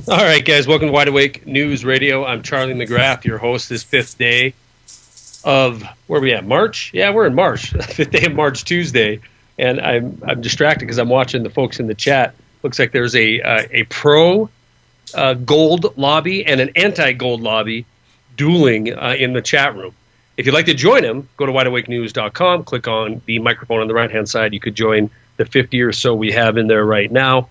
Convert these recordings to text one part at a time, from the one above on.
All right, guys, welcome to Wide Awake News Radio. I'm Charlie McGrath, your host this fifth day of, where are we at, March? Yeah, we're in March, fifth day of March, Tuesday. And I'm distracted because I'm watching the folks in the chat. Looks like there's a pro gold lobby and an anti-gold lobby dueling in the chat room. If you'd like to join them, go to wideawakenews.com, click on the microphone on the right-hand side. You could join the 50 or so we have in there right now.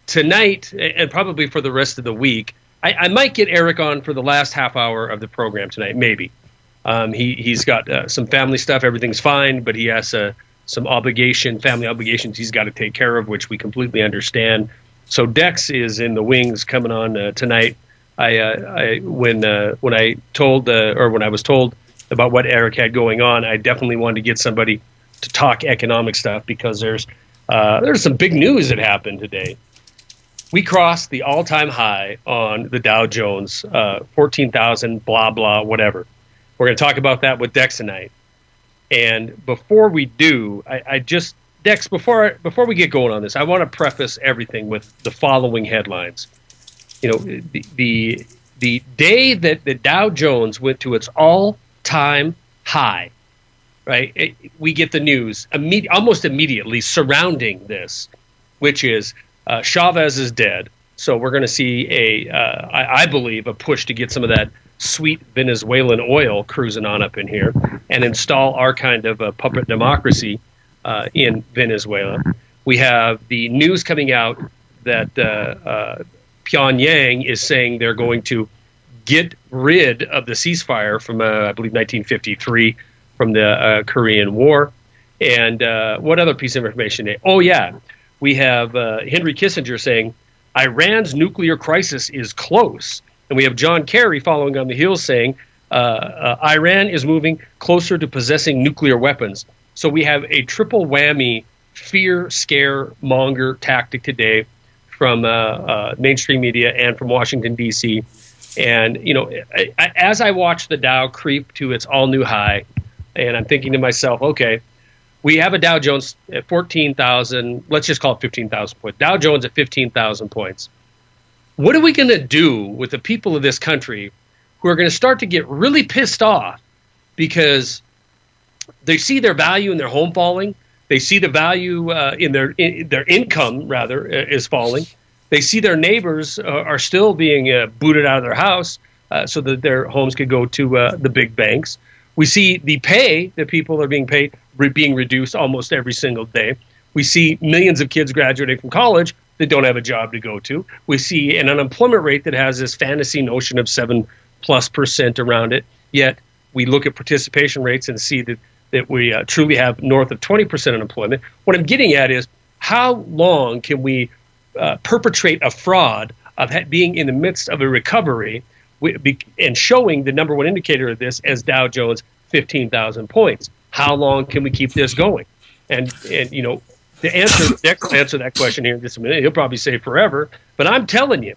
Tonight, and probably for the rest of the week, I might get Eric on for the last half hour of the program tonight, maybe. He's got some family stuff. Everything's fine, but he has some family obligations he's got to take care of, which we completely understand. So Dex is in the wings coming on tonight. When I was told about what Eric had going on, I definitely wanted to get somebody to talk economic stuff because there's some big news that happened today. We crossed the all-time high on the Dow Jones, 14,000, blah, blah, whatever. We're going to talk about that with Dex tonight. And before we do, Dex, before we get going on this, I want to preface everything with the following headlines. You know, the day that the Dow Jones went to its all-time high, right? We get the news almost immediately surrounding this, which is Chavez is dead. So we're going to see I believe, a push to get some of that sweet Venezuelan oil cruising on up in here and install our kind of a puppet democracy in Venezuela. We have the news coming out that Pyongyang is saying they're going to get rid of the ceasefire from, I believe, 1953 from the Korean War. And what other piece of information? Oh, yeah. We have Henry Kissinger saying Iran's nuclear crisis is close. And we have John Kerry following on the heels saying Iran is moving closer to possessing nuclear weapons. So we have a triple whammy fear, scare, monger tactic today from mainstream media and from Washington, D.C. And, you know, as I watch the Dow creep to its all-new high, and I'm thinking to myself, okay, we have a Dow Jones at 14,000, let's just call it 15,000 points. Dow Jones at 15,000 points. What are we going to do with the people of this country who are going to start to get really pissed off because they see their value in their home falling? They see the value in their income, rather, is falling. They see their neighbors are still being booted out of their house so that their homes could go to the big banks. We see the pay that people are being paid being reduced almost every single day. We see millions of kids graduating from college that don't have a job to go to. We see an unemployment rate that has this fantasy notion of 7+% around it. Yet we look at participation rates and see that we truly have north of 20% unemployment. What I'm getting at is how long can we perpetrate a fraud of being in the midst of a recovery and showing the number one indicator of this as Dow Jones 15,000 points? How long can we keep this going? And you know, Dex will answer that question here in just a minute. He'll probably say forever. But I'm telling you,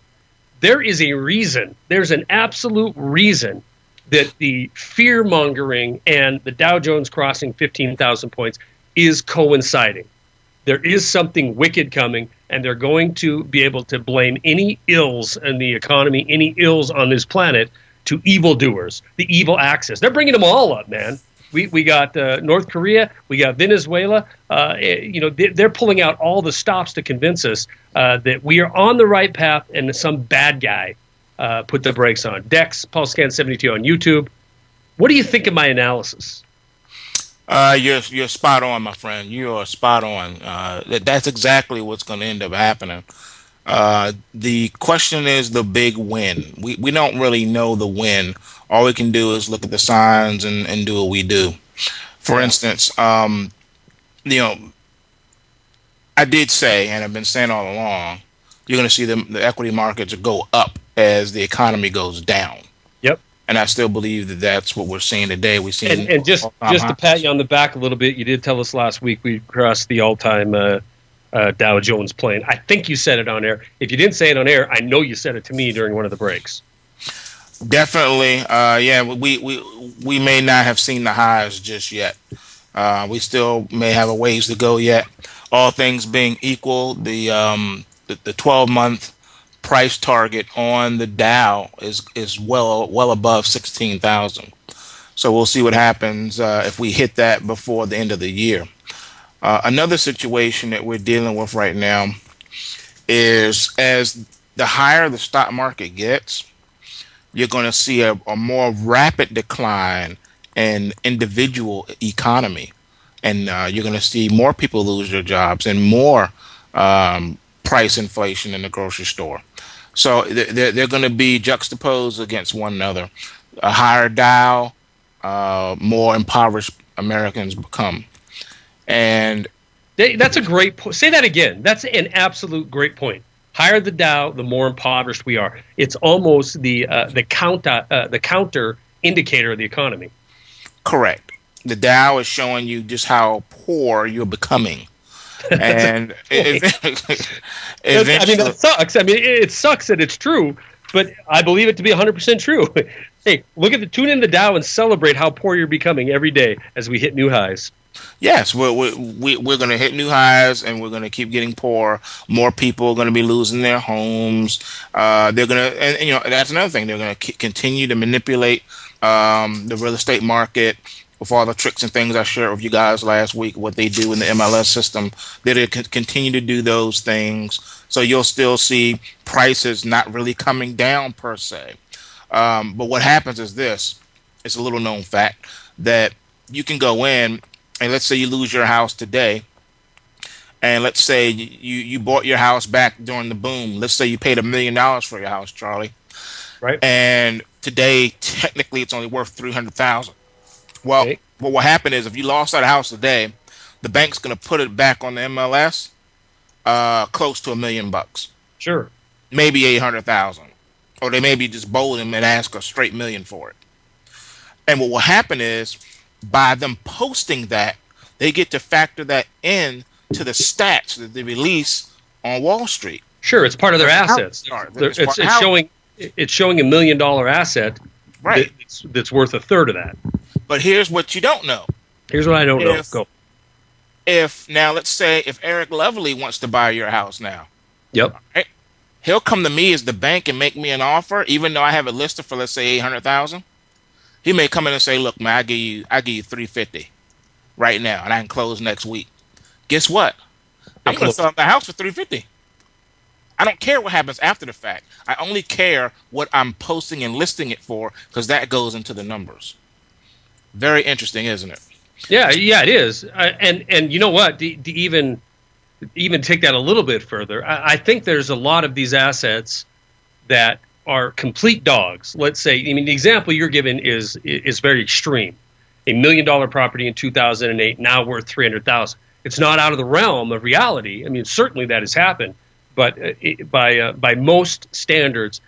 there is a reason. There's an absolute reason that the fear-mongering and the Dow Jones crossing 15,000 points is coinciding. There is something wicked coming, and they're going to be able to blame any ills in the economy, any ills on this planet, to evildoers, the evil axis. They're bringing them all up, man. We got North Korea, we got Venezuela. You know, they're pulling out all the stops to convince us that we are on the right path, and some bad guy put the brakes on. Dex, PulseScan72 on YouTube. What do you think of my analysis? You're spot on, my friend. You are spot on. That's exactly what's going to end up happening. The question is the big win. We don't really know the win. All we can do is look at the signs and do what we do. For instance, you know, I did say, and I've been saying all along, you're going to see the equity markets go up as the economy goes down. Yep. And I still believe that that's what we're seeing today. We've seen and just to pat you on the back a little bit, you did tell us last week we crossed the all-time Dow Jones plane. I think you said it on air. If you didn't say it on air, I know you said it to me during one of the breaks. Definitely. Yeah, we may not have seen the highs just yet. We still may have a ways to go yet. All things being equal, the 12-month price target on the Dow is well above 16,000. So we'll see what happens if we hit that before the end of the year. Another situation that we're dealing with right now is, as the higher the stock market gets, you're going to see a more rapid decline in individual economy. And you're going to see more people lose their jobs and more price inflation in the grocery store. So they're going to be juxtaposed against one another. A higher Dow, more impoverished Americans become. And that's a great point. Say that again. That's an absolute great point. Higher the Dow, the more impoverished we are. It's almost the counter indicator of the economy. Correct. The Dow is showing you just how poor you're becoming. And that sucks. I mean, it sucks that it's true, but I believe it to be 100% true. Hey, tune in the Dow and celebrate how poor you're becoming every day as we hit new highs. Yes, we're going to hit new highs, and we're going to keep getting poor. More people are going to be losing their homes. They're going to, and that's another thing. They're going to continue to manipulate the real estate market with all the tricks and things I shared with you guys last week. What they do in the MLS system, they're going to continue to do those things. So you'll still see prices not really coming down per se. But what happens is this: it's a little known fact that you can go in. And let's say you lose your house today, and let's say you bought your house back during the boom. Let's say you paid $1 million for your house, Charlie. Right. And today, technically, it's only worth $300,000. Well, okay. What will happen is if you lost that house today, the bank's going to put it back on the MLS, close to $1 million. Sure. Maybe 800,000, or they maybe just bold him and ask a straight $1 million for it. And what will happen is, by them posting that, they get to factor that in to the stats that they release on Wall Street. Sure, it's part of their assets. It's showing $1 million asset, right? That's worth a third of that. But here's what you don't know. Here's what I don't know. Go. Now, let's say if Eric Lovely wants to buy your house now. Yep. Right, he'll come to me as the bank and make me an offer, even though I have it listed for, let's say, 800,000. He may come in and say, "Look, man, I give you $350 right now, and I can close next week." Guess what? I'm going to sell the house for $350. I don't care what happens after the fact. I only care what I'm posting and listing it for, because that goes into the numbers. Very interesting, isn't it? Yeah, it is. And you know what? To even take that a little bit further, I think there's a lot of these assets that are complete dogs. Let's say, I mean, the example you're given is very extreme. $1 million property in 2008, now worth $300,000. It's not out of the realm of reality. I mean, certainly that has happened, but by most standards,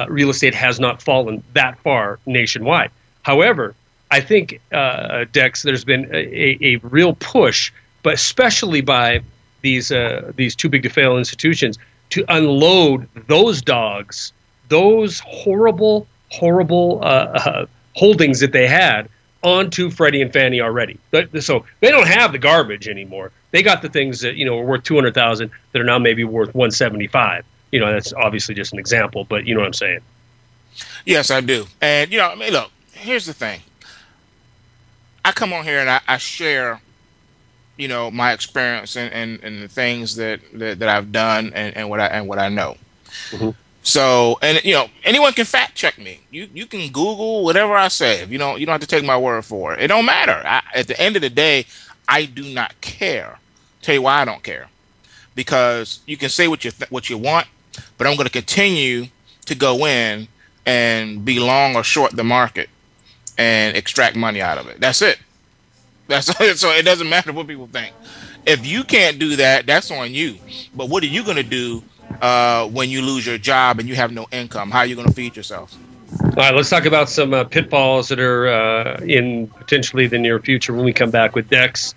real estate has not fallen that far nationwide. However, I think, Dex, there's been a real push, but especially by these too big to fail institutions, to unload those dogs, those horrible holdings that they had, onto Freddie and Fannie already. So they don't have the garbage anymore. They got the things that were worth $200,000 that are now maybe worth $175. That's obviously just an example, but you know what I'm saying. Yes, I do. And I mean, look, here's the thing. I come on here and I share, my experience and the things that I've done and what I know. Mm-hmm. So, and anyone can fact check me. You can Google whatever I say. You don't have to take my word for it. It don't matter. At the end of the day, I do not care. Tell you why I don't care. Because you can say what you want, but I'm going to continue to go in and be long or short the market and extract money out of it. That's it. That's it. So it doesn't matter what people think. If you can't do that, that's on you. But what are you going to do when you lose your job and you have no income? How are you going to feed yourself? All right, let's talk about some pitfalls that are in potentially the near future when we come back with Dex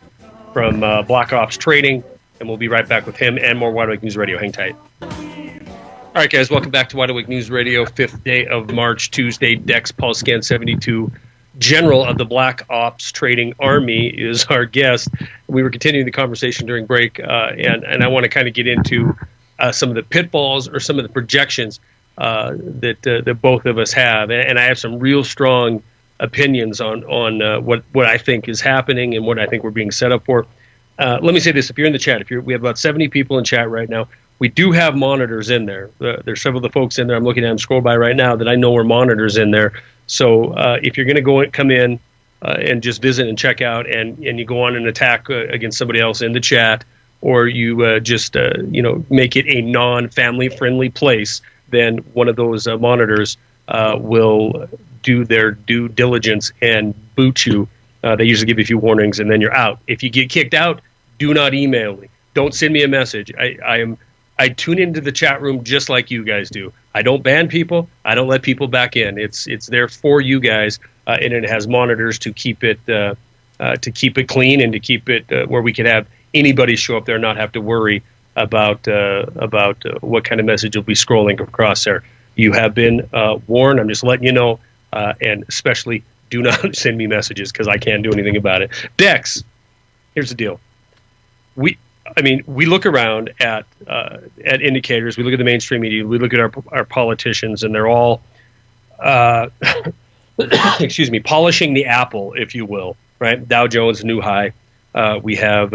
from Black Ops Trading, and we'll be right back with him and more Wide Awake News Radio. Hang tight. All right, guys, welcome back to Wide Awake News Radio, 5th day of March, Tuesday. Dex Pulse Scan 72, General of the Black Ops Trading Army, is our guest. We were continuing the conversation during break, and I want to kind of get into some of the pitfalls or some of the projections that both of us have. And I have some real strong opinions on what I think is happening and what I think we're being set up for. Let me say this: if you're in the chat, we have about 70 people in chat right now. We do have monitors in there. There's several of the folks in there I'm looking at them scroll by right now that I know are monitors in there. So if you're going to come in and just visit and check out, and you go on an attack against somebody else in the chat, or you just make it a non-family friendly place, then one of those monitors will do their due diligence and boot you. They usually give you a few warnings, and then you're out. If you get kicked out, do not email me. Don't send me a message. I tune into the chat room just like you guys do. I don't ban people. I don't let people back in. It's there for you guys, and it has monitors to keep it clean and to keep it where we can have anybody show up there and not have to worry about what kind of message you'll be scrolling across there. You have been warned. I'm just letting you know, and especially do not send me messages because I can't do anything about it. Dex, here's the deal. We look around at indicators. We look at the mainstream media. We look at our politicians, and they're all, polishing the apple, if you will. Right? Dow Jones new high. We have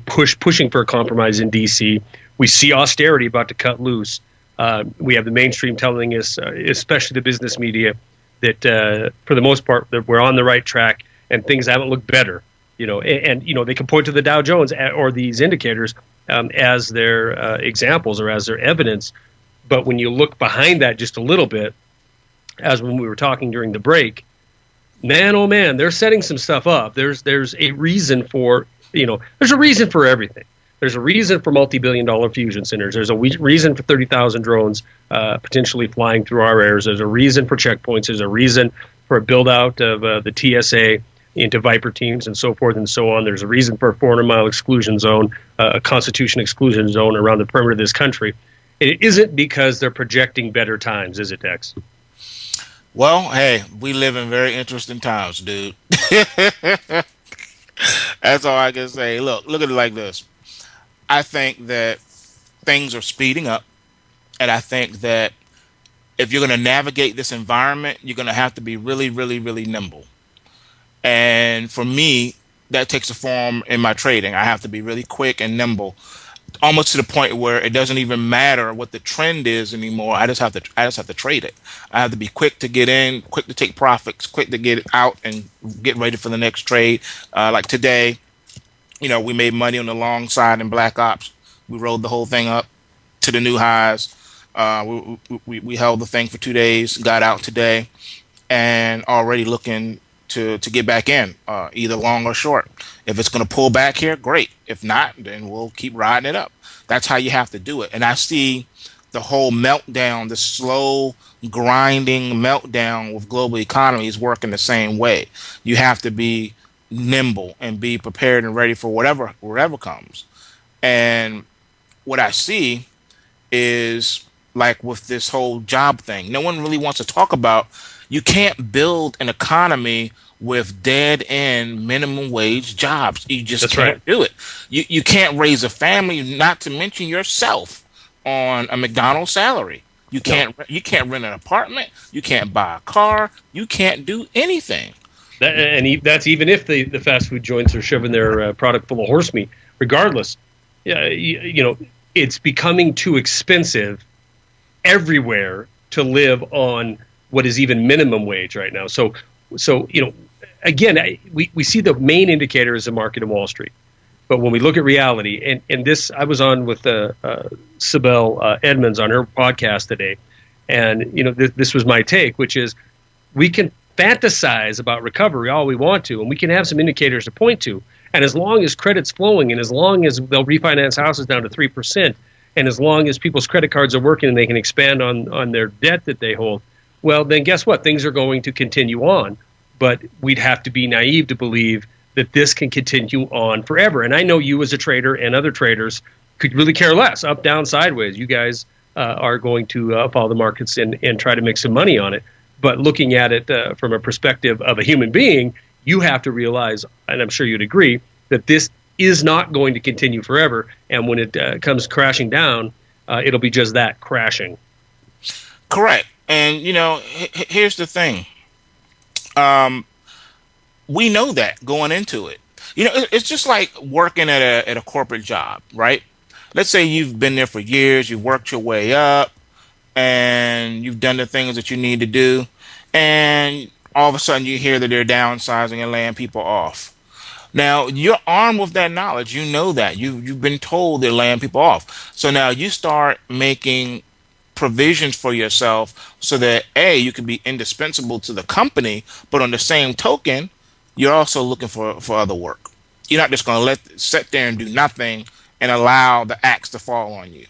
pushing for a compromise in D.C. We see austerity about to cut loose. We have the mainstream telling us, especially the business media, that for the most part that we're on the right track and things haven't looked better. And they can point to the Dow Jones or these indicators as their examples or as their evidence. But when you look behind that just a little bit, as when we were talking during the break, man, oh man, they're setting some stuff up. There's a reason for, there's a reason for everything. There's a reason for multi-billion-dollar fusion centers. There's a reason for 30,000 drones potentially flying through our airs. There's a reason for checkpoints. There's a reason for a build-out of the TSA into Viper teams and so forth and so on. There's a reason for a 400-mile exclusion zone, a Constitution exclusion zone around the perimeter of this country. It isn't because they're projecting better times, is it, Dex? Well, hey, we live in very interesting times, dude. That's all I can say. Look at it like this. I think that things are speeding up, and I think that if you're going to navigate this environment, you're going to have to be really, really, really nimble. And for me, that takes a form in my trading. I have to be really quick and nimble, almost to the point where it doesn't even matter what the trend is anymore. I just have to trade it. I have to be quick to get in, quick to take profits, quick to get out and get ready for the next trade. Like today, we made money on the long side in Black Ops. We rolled the whole thing up to the new highs. We held the thing for 2 days, got out today, and already looking to get back in, either long or short. If it's going to pull back here, great. If not, then we'll keep riding it up. That's how you have to do it. And I see the whole meltdown, the slow grinding meltdown with global economies working the same way. You have to be nimble and be prepared and ready for whatever comes. And what I see is, like with this whole job thing, no one really wants to talk about, you can't build an economy with dead-end minimum wage jobs. You just can't do it. You can't raise a family, not to mention yourself, on a McDonald's salary. You can't rent an apartment. You can't buy a car. You can't do anything. That's even if the fast food joints are shoving their product full of horse meat. Regardless, it's becoming too expensive everywhere to live on what is even minimum wage right now. So again, we see the main indicator is the market in Wall Street. But when we look at reality, and this, I was on with Sibel Edmonds on her podcast today, and this was my take, which is we can fantasize about recovery all we want to, and we can have some indicators to point to. And as long as credit's flowing, and as long as they'll refinance houses down to 3%, and as long as people's credit cards are working and they can expand on their debt that they hold, well, then guess what? Things are going to continue on. But we'd have to be naive to believe that this can continue on forever. And I know you as a trader and other traders could really care less, up, down, sideways. You guys are going to follow the markets and try to make some money on it. But looking at it from a perspective of a human being, you have to realize, and I'm sure you'd agree, that this is not going to continue forever. And when it comes crashing down, it'll be just that, crashing. Correct. And here's the thing. We know that going into it. It's just like working at a corporate job, right? Let's say you've been there for years, you've worked your way up, and you've done the things that you need to do, and all of a sudden you hear that they're downsizing and laying people off. Now you're armed with that knowledge. You know that you've been told they're laying people off. So now you start making provisions for yourself so that you can be indispensable to the company, but on the same token, you're also looking for other work. You're not just going to sit there and do nothing and allow the axe to fall on you.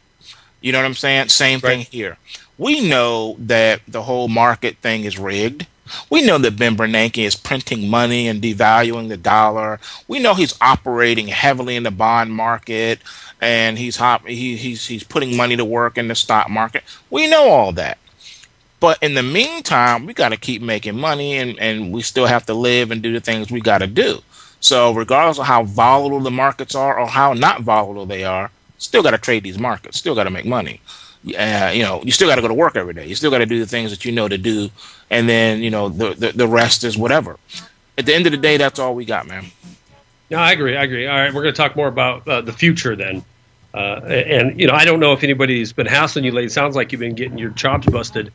You know what I'm saying? Same thing here. We know that the whole market thing is rigged. We know that Ben Bernanke is printing money and devaluing the dollar. We know he's operating heavily in the bond market, and he's putting money to work in the stock market. We know all that. But in the meantime, we got to keep making money, and we still have to live and do the things we got to do. So regardless of how volatile the markets are or how not volatile they are, still got to trade these markets, still got to make money. You still got to go to work every day. You still got to do the things that you know to do, and then the rest is whatever. At the end of the day, that's all we got, man. No, I agree. All right, we're going to talk more about the future then. And I don't know if anybody's been hassling you lately. It sounds like you've been getting your chops busted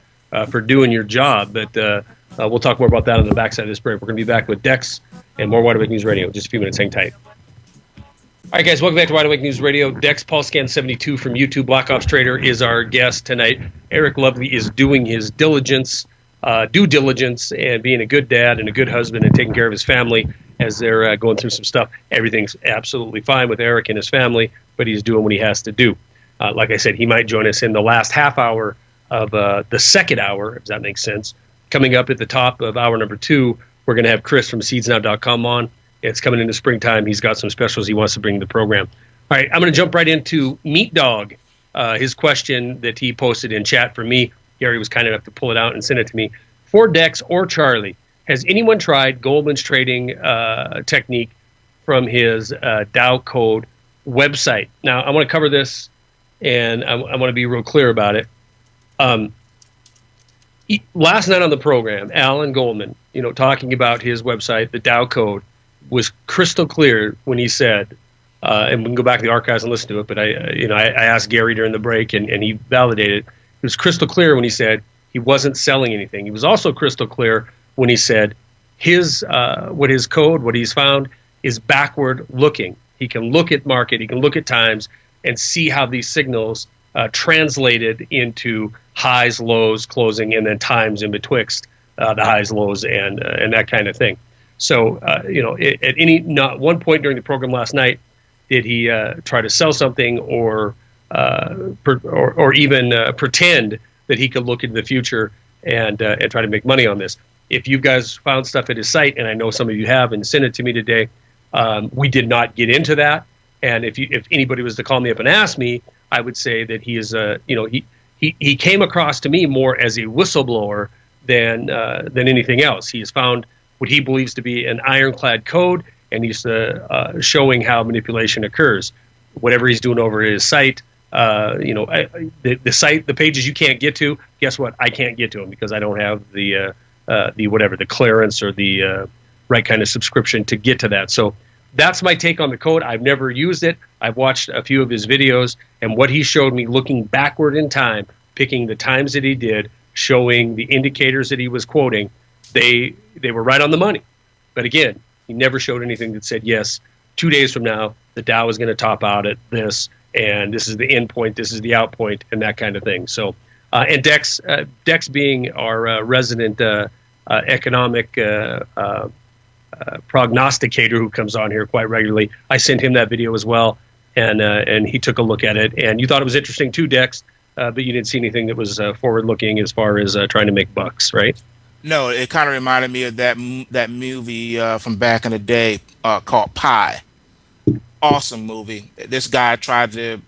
for doing your job, but we'll talk more about that on the backside of this break. We're going to be back with Dex and more Wide Awake News Radio in just a few minutes. Hang tight. All right, guys, welcome back to Wide Awake News Radio. Dex PulseScan72 from YouTube, Black Ops Trader, is our guest tonight. Eric Lovely is doing his due diligence, and being a good dad and a good husband and taking care of his family as they're going through some stuff. Everything's absolutely fine with Eric and his family, but he's doing what he has to do. Like I said, he might join us in the last half hour of the second hour, if that makes sense. Coming up at the top of hour number 2, we're going to have Chris from seedsnow.com on. It's coming into springtime. He's got some specials he wants to bring to the program. All right, I'm going to jump right into Meat Dog, his question that he posted in chat for me. Gary was kind enough to pull it out and send it to me. For Dex or Charlie, has anyone tried Goldman's trading technique from his Dow Code website? Now, I want to cover this, and I want to be real clear about it. Last night on the program, Alan Goldman, talking about his website, the Dow Code, was crystal clear when he said, and we can go back to the archives and listen to it, but I asked Gary during the break, and he validated it. It was crystal clear when he said he wasn't selling anything. He was also crystal clear when he said what he's found is backward looking. He can look at market, he can look at times, and see how these signals translated into highs, lows, closing, and then times in betwixt the highs, lows, and that kind of thing. So, at not one point during the program last night did he try to sell something or even pretend that he could look into the future and try to make money on this. If you guys found stuff at his site, and I know some of you have and sent it to me today, we did not get into that. And if anybody was to call me up and ask me, I would say that he is he came across to me more as a whistleblower than anything else. He has found what he believes to be an ironclad code, and he's showing how manipulation occurs. Whatever he's doing over his site, the site, the pages you can't get to, guess what? I can't get to them because I don't have the clearance or the right kind of subscription to get to that. So that's my take on the code. I've never used it. I've watched a few of his videos, and what he showed me looking backward in time, picking the times that he did, showing the indicators that he was quoting, they were right on the money. But again, he never showed anything that said, yes, 2 days from now, the Dow is going to top out at this, and this is the end point, this is the out point, and that kind of thing. So, and Dex being our resident economic prognosticator who comes on here quite regularly, I sent him that video as well, and he took a look at it. And you thought it was interesting too, Dex, but you didn't see anything that was forward-looking as far as trying to make bucks, right? No, it kind of reminded me of that movie from back in the day called Pi. Awesome movie. This guy tried to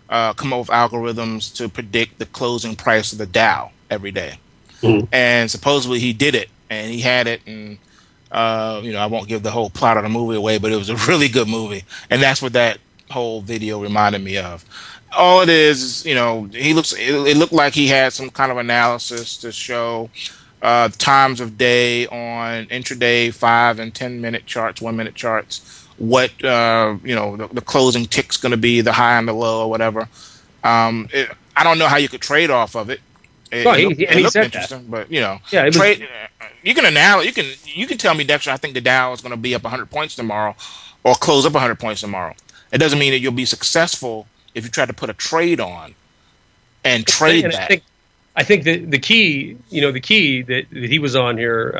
come up with algorithms to predict the closing price of the Dow every day. Mm-hmm. And supposedly he did it, and he had it, and I won't give the whole plot of the movie away, but it was a really good movie, and that's what that whole video reminded me of. All it is, it looked like he had some kind of analysis to show times of day on intraday 5 and 10 minute charts, 1 minute charts, what the closing tick's going to be, the high and the low or whatever. I don't know how you could trade off of it. It looked said interesting, that. but trade. You can tell me, Dexter, I think the Dow is going to be up 100 points tomorrow, or close up 100 points tomorrow. It doesn't mean that you'll be successful if you try to put a trade on and trade that. I think the key that he was on here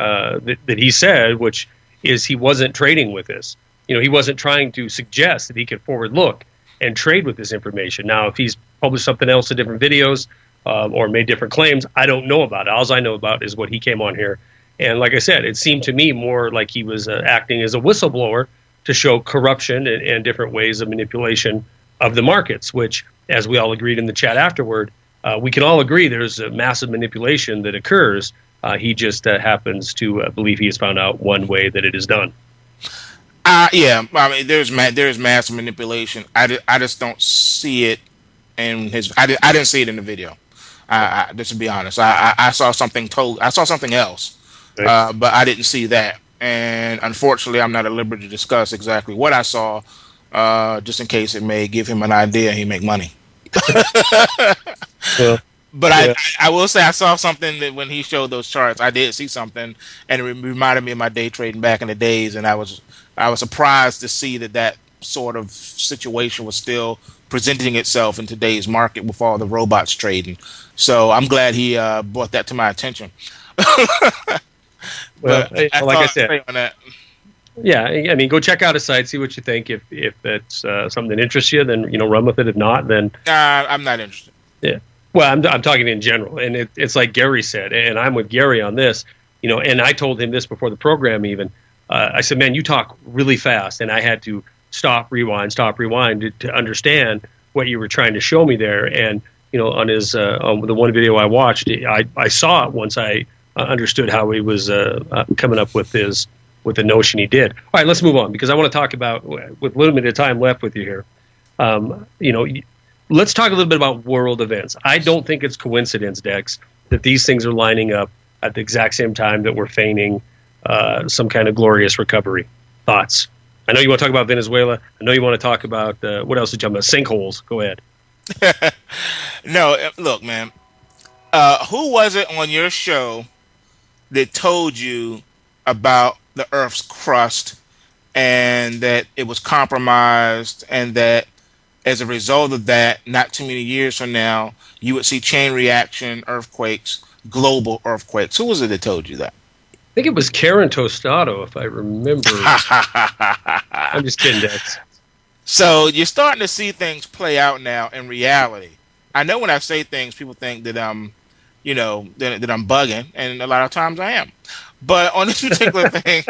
that he said, which is he wasn't trading with this. He wasn't trying to suggest that he could forward look and trade with this information. Now, if he's published something else in different videos or made different claims, I don't know about it. All I know about is what he came on here. And like I said, it seemed to me more like he was acting as a whistleblower to show corruption and different ways of manipulation of the markets, which, as we all agreed in the chat afterward, we can all agree there's a massive manipulation that occurs. He just happens to believe he has found out one way that it is done. Yeah, I mean, there's massive manipulation. I just don't see it in his. I didn't see it in the video. Just to be honest, I saw something else, right. But I didn't see that. And unfortunately, I'm not at liberty to discuss exactly what I saw, just in case it may give him an idea he make money. Well, but yeah. I will say I saw something that when he showed those charts, I did see something, and it reminded me of my day trading back in the days, and I was surprised to see that sort of situation was still presenting itself in today's market with all the robots trading. So I'm glad he brought that to my attention. Well, like I said, on that. Yeah, I mean, go check out his site, see what you think. If it's something that interests you, then run with it. If not, then I'm not interested. Yeah, well, I'm talking in general, and it's like Gary said, and I'm with Gary on this. And I told him this before the program even. I said, man, you talk really fast, and I had to stop, rewind to understand what you were trying to show me there. And on his on the one video I watched, I saw it once I understood how he was coming up with the notion he did. All right, let's move on, because I want to talk about, with limited time left with you here, let's talk a little bit about world events. I don't think it's coincidence, Dex, that these things are lining up at the exact same time that we're feigning some kind of glorious recovery. Thoughts? I know you want to talk about Venezuela. I know you want to talk about, what else did you talk about? Sinkholes. Go ahead. No, look, man. Who was it on your show that told you about the Earth's crust and that it was compromised, and that as a result of that, not too many years from now, you would see chain reaction earthquakes, global earthquakes? Who was it that told you that? I think it was Karen Tostado, if I remember. I'm just kidding, Dex. So you're starting to see things play out now in reality. I know when I say things, people think that I'm bugging, and a lot of times I am. But on this particular thing,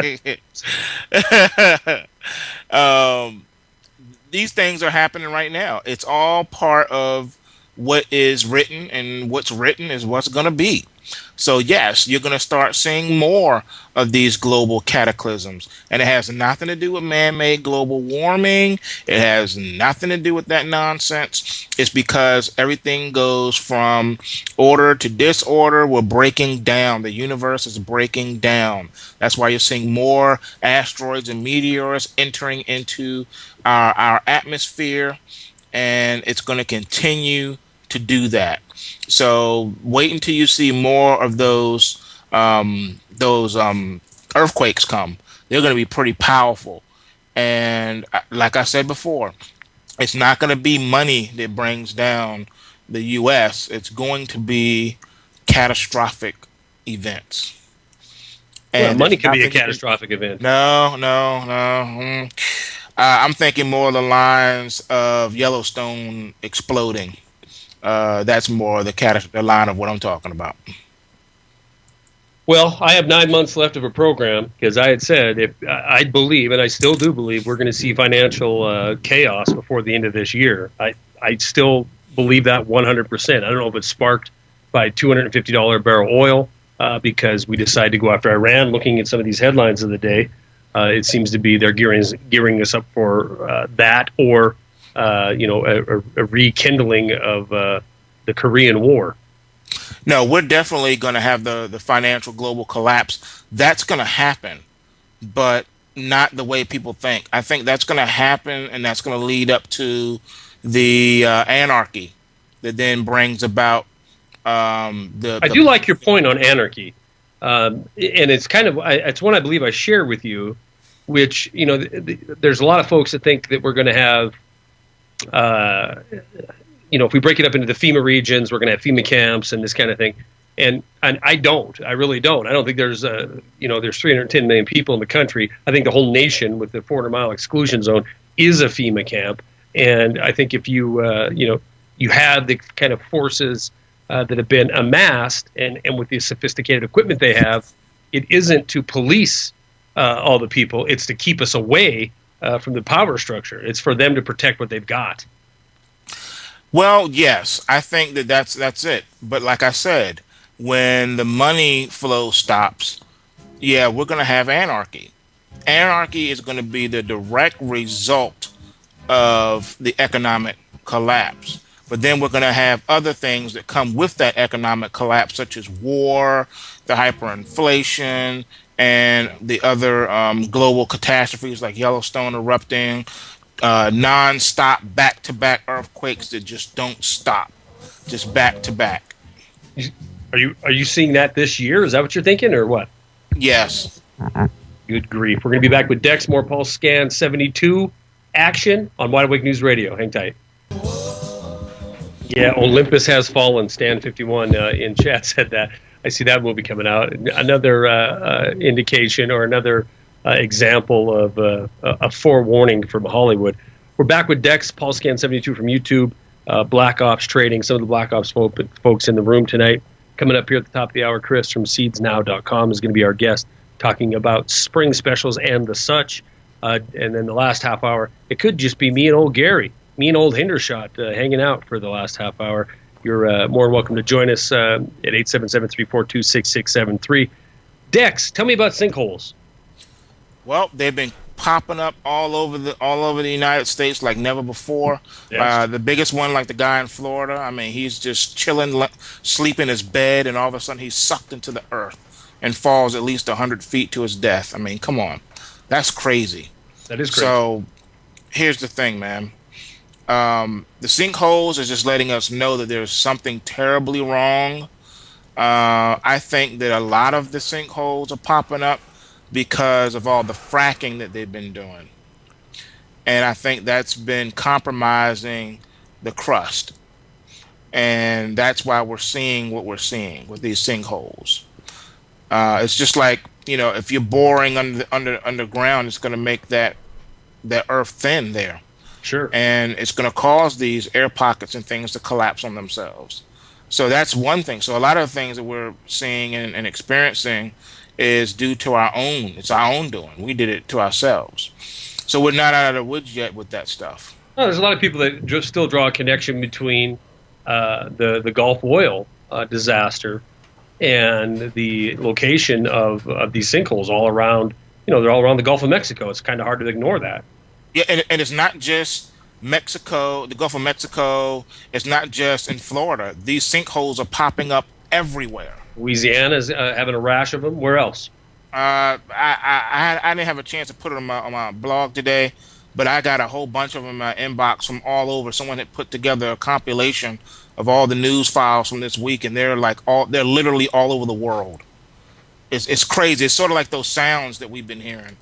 these things are happening right now. It's all part of what is written, and what's written is what's going to be. So yes, you're going to start seeing more of these global cataclysms, and it has nothing to do with man-made global warming. It has nothing to do with that nonsense. It's because everything goes from order to disorder. We're breaking down. The universe is breaking down. That's why you're seeing more asteroids and meteors entering into our atmosphere, and it's going to continue to do that. So wait until you see more of those earthquakes come. They're going to be pretty powerful. And like I said before, it's not going to be money that brings down the U.S. It's going to be catastrophic events. And money can be a catastrophic event. No. I'm thinking more of the lines of Yellowstone exploding. That's more the line of what I'm talking about. Well, I have 9 months left of a program, because I had said, if I believe, and I still do believe, we're going to see financial chaos before the end of this year. I still believe that 100%. I don't know if it's sparked by $250 a barrel oil, because we decided to go after Iran. Looking at some of these headlines of the day, it seems to be they're gearing us up for that, or a rekindling of the Korean War. No, we're definitely going to have the financial global collapse. That's going to happen, but not the way people think. I think that's going to happen, and that's going to lead up to the anarchy that then brings about I do like your point on anarchy, and it's kind of it's one I believe I share with you, which there's a lot of folks that think that we're going to have. If we break it up into the FEMA regions, we're going to have FEMA camps and this kind of thing. And I don't. I really don't. I don't think there's there's 310 million people in the country. I think the whole nation with the 400-mile exclusion zone is a FEMA camp. And I think if you you have the kind of forces that have been amassed, and with the sophisticated equipment they have, it isn't to police all the people. It's to keep us away from the power structure. It's for them to protect what they've got. Well, yes, I think that's it. But like I said, when the money flow stops, yeah, we're going to have anarchy. Anarchy is going to be the direct result of the economic collapse. But then we're going to have other things that come with that economic collapse, such as war, the hyperinflation, and the other global catastrophes like Yellowstone erupting, non-stop back-to-back earthquakes that just don't stop, just back-to-back. Are you seeing that this year? Is that what you're thinking, or what? Yes. Good grief. We're going to be back with Dex, more Pulse Scan 72 action on Wide Awake News Radio. Hang tight. Yeah, Olympus has fallen. Stan 51 in chat said that. I see that movie coming out. Another indication, or another example of a forewarning from Hollywood. We're back with Dex, Pulse Scan 72 from YouTube, Black Ops Trading. Some of the Black Ops folks in the room tonight. Coming up here at the top of the hour, Chris from seedsnow.com is going to be our guest, talking about spring specials and the such. And then the last half hour, it could just be me and old Gary, me and old Hindershot hanging out for the last half hour. You're more than welcome to join us at 877-342-6673. Dex, tell me about sinkholes. Well, they've been popping up all over the United States like never before. Yes. The biggest one, like the guy in Florida. I mean, he's just chilling, sleeping in his bed, and all of a sudden he's sucked into the earth and falls at least 100 feet to his death. I mean, come on, that's crazy. That is crazy. So, here's the thing, man. The sinkholes is just letting us know that there's something terribly wrong. I think that a lot of the sinkholes are popping up because of all the fracking that they've been doing. And I think that's been compromising the crust. And that's why we're seeing what we're seeing with these sinkholes. It's just like, if you're boring underground, it's going to make that earth thin there. Sure. And it's going to cause these air pockets and things to collapse on themselves. So that's one thing. So a lot of the things that we're seeing and experiencing is due to it's our own doing. We did it to ourselves. So we're not out of the woods yet with that stuff. Well, there's a lot of people that just still draw a connection between the Gulf oil disaster and the location of these sinkholes all around. They're all around the Gulf of Mexico. It's kind of hard to ignore that. Yeah, and it's not just Mexico, the Gulf of Mexico. It's not just in Florida. These sinkholes are popping up everywhere. Louisiana's having a rash of them. Where else? I didn't have a chance to put it on my blog today, but I got a whole bunch of them in my inbox from all over. Someone had put together a compilation of all the news files from this week, and they're literally all over the world. It's crazy. It's sort of like those sounds that we've been hearing.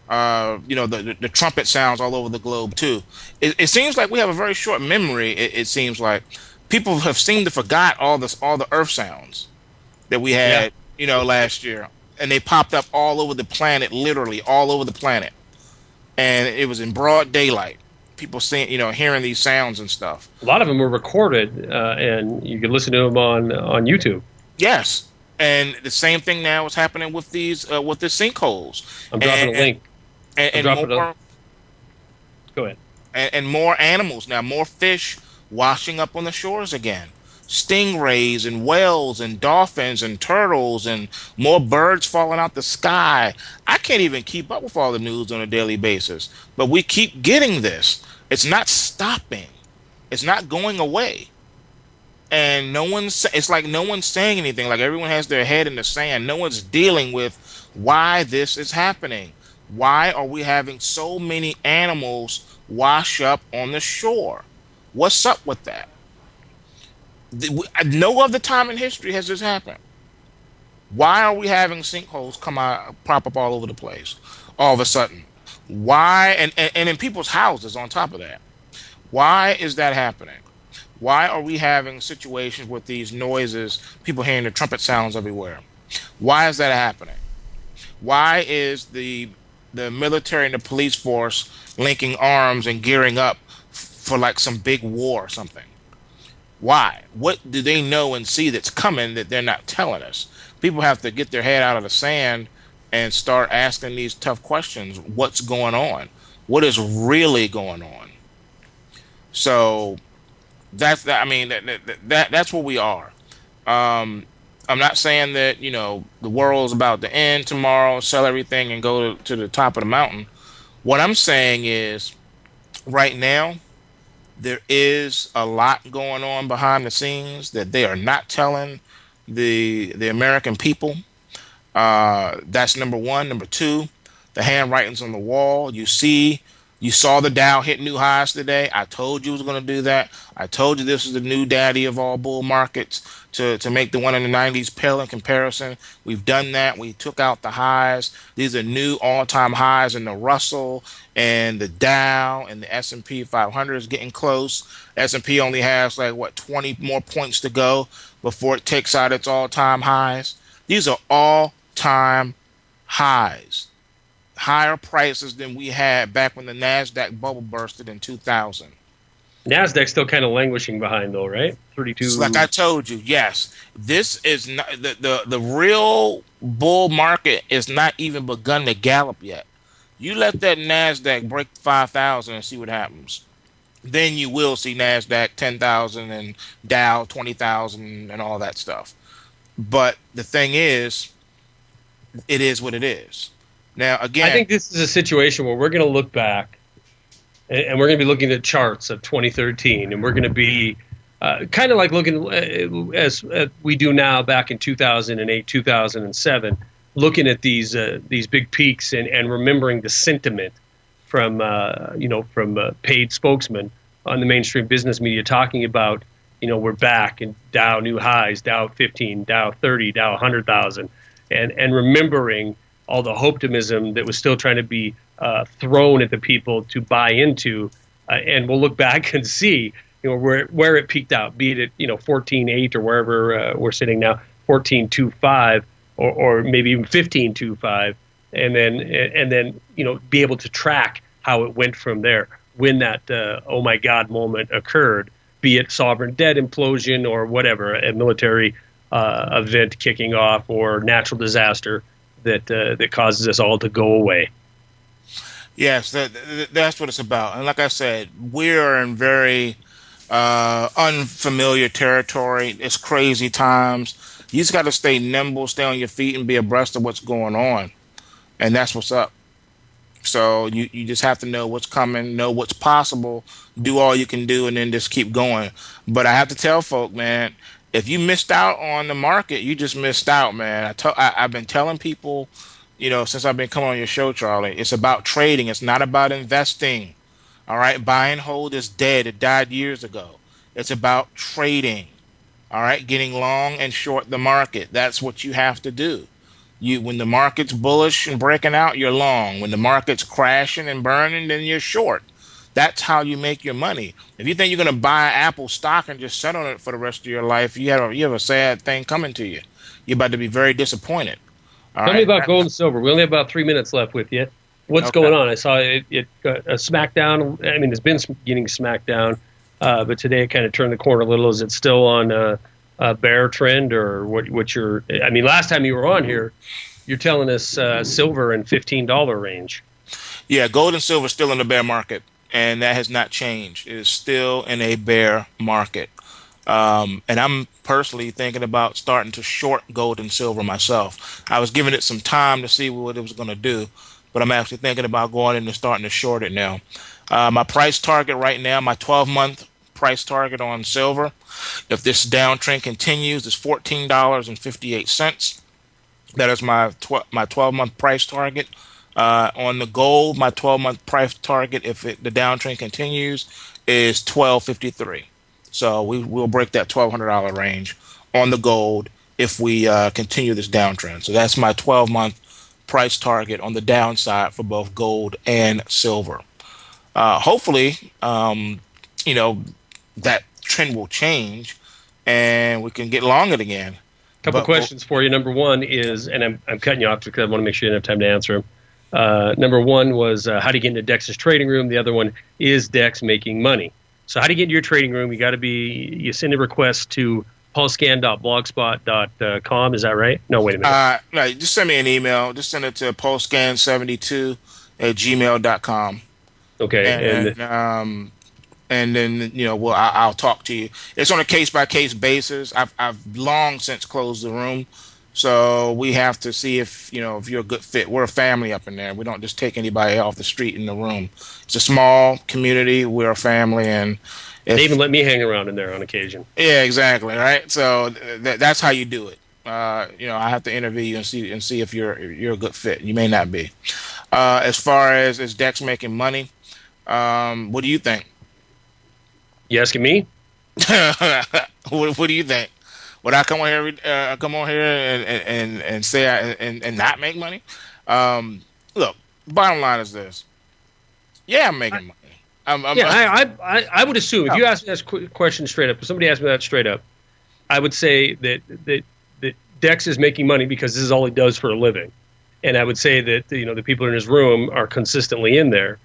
The trumpet sounds all over the globe too. It seems like we have a very short memory. It seems like people have seemed to forgot all the earth sounds that we had, last year, and they popped up all over the planet, literally all over the planet, and it was in broad daylight. People seeing, hearing these sounds and stuff. A lot of them were recorded, and you could listen to them on YouTube. Yes, and the same thing now is happening with these with the sinkholes. I'm dropping a link. Go ahead. And more animals now, more fish washing up on the shores again. stingrays and whales and dolphins and turtles and more birds falling out the sky. I can't even keep up with all the news on a daily basis, but we keep getting this. It's not stopping. It's not going away. And it's like no one's saying anything. Like everyone has their head in the sand. No one's dealing with why this is happening. Why are we having so many animals wash up on the shore? What's up with that? No other time in history has this happened. Why are we having sinkholes come out, pop up all over the place, all of a sudden? Why? And in people's houses on top of that. Why is that happening? Why are we having situations with these noises, people hearing the trumpet sounds everywhere? Why is that happening? Why is the military and the police force linking arms and gearing up for like some big war or something? Why? What do they know and see that's coming that they're not telling us? People have to get their head out of the sand and start asking these tough questions. What's going on? What is really going on? So that's that. I mean, that's where we are. I'm not saying that, the world's about to end tomorrow, sell everything and go to the top of the mountain. What I'm saying is right now, there is a lot going on behind the scenes that they are not telling the American people. That's number one. Number two, the handwriting's on the wall. You saw the Dow hit new highs today. I told you it was going to do that. I told you this is the new daddy of all bull markets to make the one in the 90s pale in comparison. We've done that. We took out the highs. These are new all-time highs in the Russell and the Dow, and the S&P 500 is getting close. S&P only has 20 more points to go before it takes out its all-time highs. These are all-time highs. Higher prices than we had back when the NASDAQ bubble bursted in 2000. NASDAQ's still kind of languishing behind, though, right? 32. Like I told you, yes. This is not the real bull market is not even begun to gallop yet. You let that NASDAQ break 5,000 and see what happens. Then you will see NASDAQ 10,000 and Dow 20,000 and all that stuff. But the thing is, it is what it is. Now, again, I think this is a situation where we're going to look back and we're going to be looking at charts of 2013, and we're going to be kind of like looking as we do now back in 2008, 2007, looking at these big peaks and remembering the sentiment from paid spokesmen on the mainstream business media talking about, we're back and Dow new highs, Dow 15, Dow 30, Dow 100,000, and remembering all the optimism that was still trying to be thrown at the people to buy into, and we'll look back and see, where it peaked out, be it at 14.8 or wherever we're sitting now, 14.25 or maybe even 15.25, and then be able to track how it went from there when that oh my God moment occurred, be it sovereign debt implosion or whatever, a military event kicking off or natural disaster that causes us all to go away. Yes, that's what it's about. And like I said, we're in very unfamiliar territory. It's crazy times. You just got to stay nimble, stay on your feet, and be abreast of what's going on. And that's what's up. So you just have to know what's coming, know what's possible, do all you can do, and then just keep going. But I have to tell folk, man, if you missed out on the market, you just missed out, man. I've been telling people, since I've been coming on your show, Charlie, it's about trading. It's not about investing. All right. Buy and hold is dead. It died years ago. It's about trading. All right. Getting long and short the market. That's what you have to do. When the market's bullish and breaking out, you're long. When the market's crashing and burning, then you're short. That's how you make your money. If you think you're going to buy Apple stock and just sit on it for the rest of your life, you have a sad thing coming to you. You're about to be very disappointed. Tell me about gold and silver. We only have about 3 minutes left with you. What's going on? I saw it got a smackdown. I mean, it's been getting smacked down, but today it kind of turned the corner a little. Is it still on a bear trend, or what's your? I mean, last time you were on here, you're telling us silver in $15 range. Yeah, gold and silver still in the bear market. And that has not changed. It is still in a bear market. And I'm personally thinking about starting to short gold and silver myself. I was giving it some time to see what it was going to do, but I'm actually thinking about going in and starting to short it now. My price target right now, my 12-month price target on silver, if this downtrend continues, is $14.58. That is my 12-month price target. On the gold, my 12-month price target, if the downtrend continues, is 12.53. So we'll break that $1,200 range on the gold if we continue this downtrend. So that's my 12-month price target on the downside for both gold and silver. Hopefully, that trend will change and we can get long it again. Couple questions for you. Number one is, and I'm cutting you off because I want to make sure you have time to answer them. Number one was how do you get into Dex's trading room? The other one is Dex making money. So how do you get into your trading room? You send a request to paulscan.blogspot.com. Is that right? No, wait a minute. No, just send me an email. Just send it to paulscan72@gmail.com. Okay. And then I'll talk to you. It's on a case by case basis. I've long since closed the room, so we have to see if you're a good fit. We're a family up in there. We don't just take anybody off the street in the room. It's a small community. We're a family, and they even let me hang around in there on occasion. Yeah, exactly. Right. So that's how you do it. I have to interview you and see if you're a good fit. You may not be. As far as is Dex making money, what do you think? You asking me? What do you think? Would I come on here? And say and not make money? Look, bottom line is this. Yeah, I'm making money. I would assume if you ask me that question straight up, if somebody asked me that straight up, I would say that Dex is making money because this is all he does for a living, and I would say that the people in his room are consistently in there.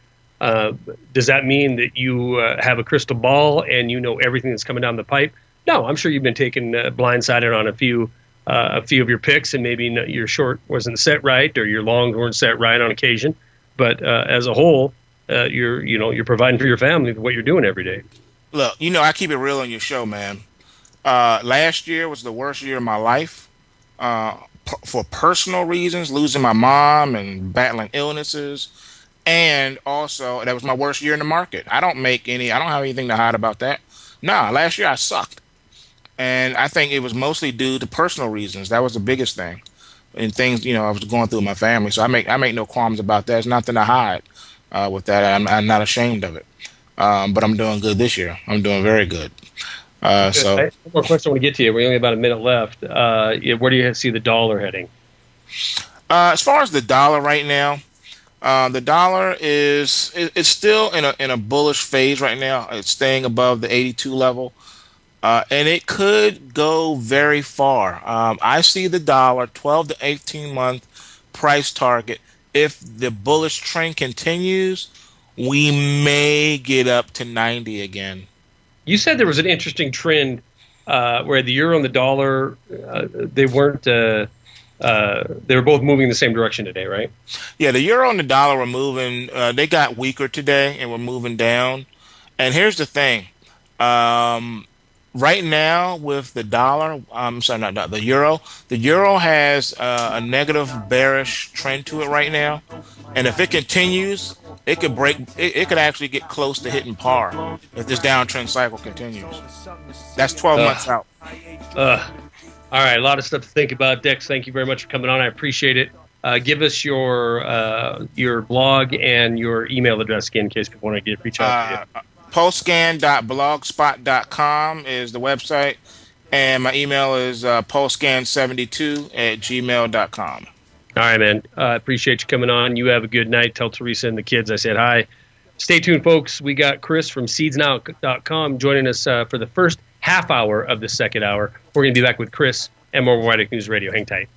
Does that mean that you have a crystal ball and you know everything that's coming down the pipe? No, I'm sure you've been taken blindsided on a few of your picks, and maybe your short wasn't set right or your long weren't set right on occasion. But as a whole, you're providing for your family with what you're doing every day. Look, I keep it real on your show, man. Last year was the worst year of my life for personal reasons, losing my mom and battling illnesses. And also, that was my worst year in the market. I don't have anything to hide about that. Nah, last year I sucked. And I think it was mostly due to personal reasons. That was the biggest thing. And things, I was going through with my family. So I make no qualms about that. There's nothing to hide with that. I'm not ashamed of it. But I'm doing good this year. I'm doing very good. So one more question I want to get to you. We only have about a minute left. Where do you see the dollar heading? As far as the dollar right now, the dollar it's still in a bullish phase right now. It's staying above the 82 level, and it could go very far. I see the dollar 12 to 18 month price target. If the bullish trend continues, we may get up to 90 again. You said there was an interesting trend where the euro and the dollar they weren't. They were both moving in the same direction today, right? Yeah, the euro and the dollar were moving. They got weaker today and were moving down. And here's the thing. Right now with the dollar, the euro. The euro has a negative bearish trend to it right now. And if it continues, it could break. It could actually get close to hitting par if this downtrend cycle continues. That's 12 months out. All right, a lot of stuff to think about. Dex, thank you very much for coming on. I appreciate it. Give us your blog and your email address again in case people want to reach out to you. Polscan.blogspot.com is the website, and my email is polscan72@gmail.com. All right, man. Appreciate you coming on. You have a good night. Tell Teresa and the kids I said hi. Stay tuned, folks. We got Chris from seedsnow.com joining us for the first half hour of the second hour. We're going to be back with Chris and more White News Radio. Hang tight.